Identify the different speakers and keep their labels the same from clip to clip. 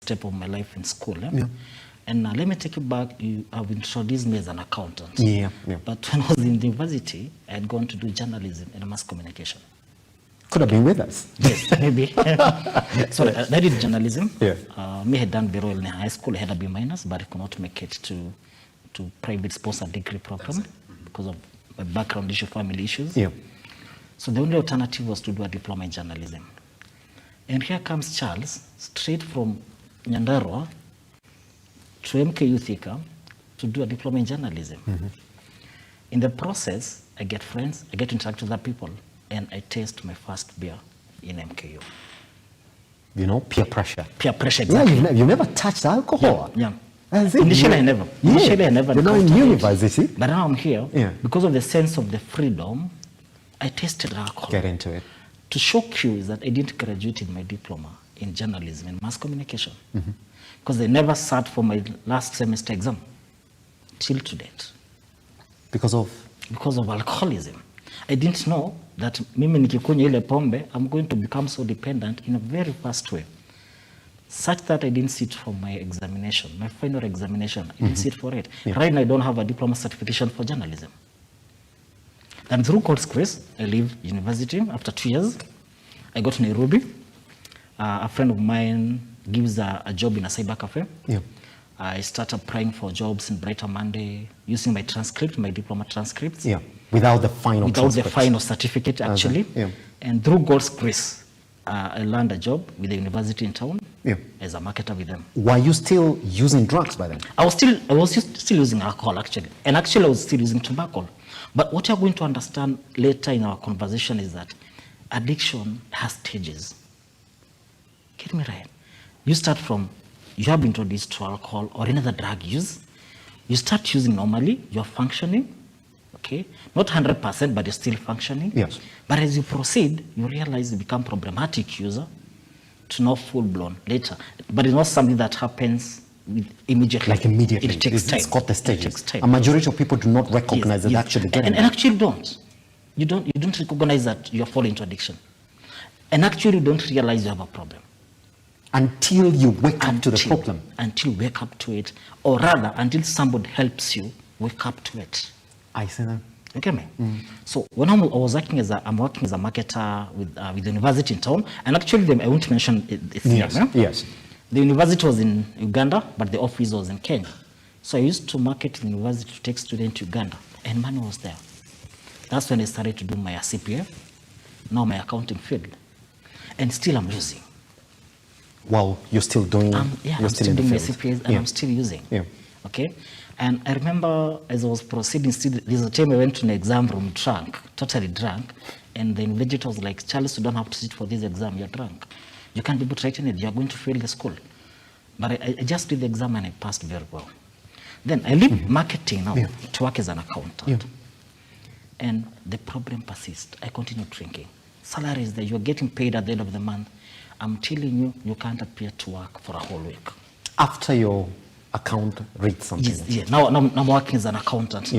Speaker 1: step of my life in school. And let me take you back. You have introduced me as an accountant. But when I was in university, I had gone to do journalism and mass communication.
Speaker 2: Could have been with us.
Speaker 1: Yes, maybe. Sorry, I did journalism. Me had done very well in high school. I had a B-, but I could not make it to private sponsored degree program because of my background issue, family issues. So the only alternative was to do a diploma in journalism. And here comes Charles, straight from Nyandarua to MKU Thika to do a diploma in journalism. In the process, I get friends, I get to interact with other people, and I taste my first beer in MKU.
Speaker 2: You know, peer pressure.
Speaker 1: Peer pressure, exactly.
Speaker 2: Yeah, you never touched alcohol.
Speaker 1: Initially, I never. Initially, I never.
Speaker 2: You know, in university.
Speaker 1: But now I'm here, because of the sense of the freedom, I tasted alcohol.
Speaker 2: Get into it.
Speaker 1: To shock you is that I didn't graduate in my diploma in journalism and mass communication. Because I never sat for my last semester exam till to date.
Speaker 2: Because of?
Speaker 1: Because of alcoholism. I didn't know that mimi nikikunywa ile pombe, I'm going to become so dependent in a very fast way. Such that I didn't sit for my examination, my final examination. I didn't sit for it. Right now, I don't have a diploma certification for journalism. And through God's grace, I leave university after 2 years. I got to Nairobi. A friend of mine gives a job in a cyber cafe. I started applying for jobs in Brighter Monday using my transcript, my diploma transcripts.
Speaker 2: Without the final
Speaker 1: Without the final certificate, actually. And through God's grace, I landed a job with the university in town as a marketer with them.
Speaker 2: Were you still using drugs by then?
Speaker 1: I was still using alcohol, actually. And actually, I was still using tobacco. But what you're going to understand later in our conversation is that addiction has stages. Get me right. You start from, you have been introduced to alcohol or another drug use. You start using normally, you're functioning, okay? Not 100%, but you're still functioning. But as you proceed, you realize you become problematic user to not full-blown later. But it's not something that happens immediately.
Speaker 2: Like immediately.
Speaker 1: It takes time.
Speaker 2: It's got the stages.
Speaker 1: It takes time.
Speaker 2: A majority of people do not recognize that actually getting
Speaker 1: and actually don't. You don't recognize that you're falling into addiction. And actually you don't realize you have a problem.
Speaker 2: Until you wake up to the problem.
Speaker 1: Until you wake up to it. Or rather, until somebody helps you wake up to it.
Speaker 2: I see that.
Speaker 1: Okay, me. So when I'm working as a marketer with the university in town, and actually I won't mention its name. The university was in Uganda, but the office was in Kenya. So I used to market the university to take students to Uganda, and money was there. That's when I started to do my CPA, now my accounting field, and still I'm using.
Speaker 2: Wow, you're still doing?
Speaker 1: I'm still doing my CPAs, and I'm still using. Okay, and I remember as I was proceeding, there's a time I went to an exam room drunk, totally drunk, and the invigilator was like, Charles, you don't have to sit for this exam, you're drunk. You can't be able to write in it, you're going to fail the school. But I just did the exam and I passed very well. Then I leave marketing now to work as an accountant. And the problem persists. I continue drinking. Salary is there, you're getting paid at the end of the month. I'm telling you, you can't appear to work for a whole week.
Speaker 2: After your account reads something?
Speaker 1: Yes. Now I'm working as an accountant.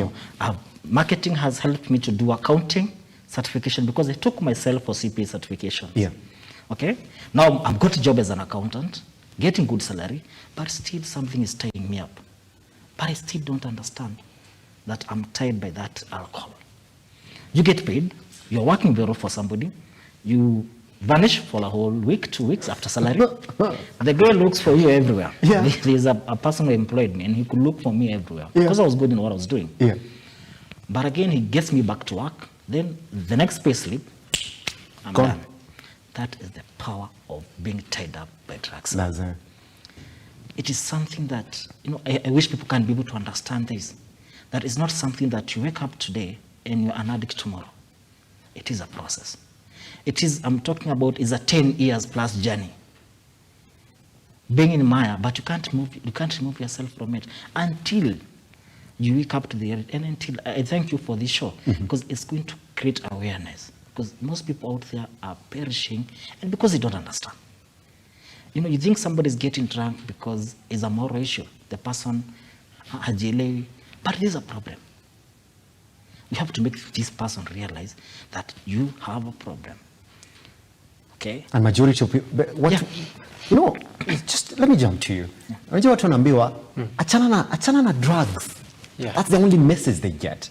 Speaker 1: Marketing has helped me to do accounting certification because I took myself for CPA certification. Okay? Now I've got a job as an accountant, getting good salary, but still something is tying me up. But I still don't understand that I'm tied by that alcohol. You get paid, you're working very well for somebody, you vanish for a whole week, 2 weeks after salary. The guy looks for you everywhere. There's a person who employed me and he could look for me everywhere because I was good in what I was doing. But again, he gets me back to work. Then the next pay slip, I'm done. That is the power of being tied up by drugs. It is something that, I wish people can be able to understand this. That is not something that you wake up today and you're an addict tomorrow. It is a process. It is, I'm talking about, is a 10 years plus journey. Being in Maya, but you can't remove yourself from it until you wake up to the reality. And until, I thank you for this show, because it's going to create awareness. Because most people out there are perishing, and because they don't understand. You think somebody's getting drunk because it's a moral issue. The person hajielewi, but it is a problem. You have to make this person realize that you have a problem. Okay.
Speaker 2: And majority of people, what, you know, just let me jump to you. Unajua watu wanaambiwa achana na drugs. That's the only message they get.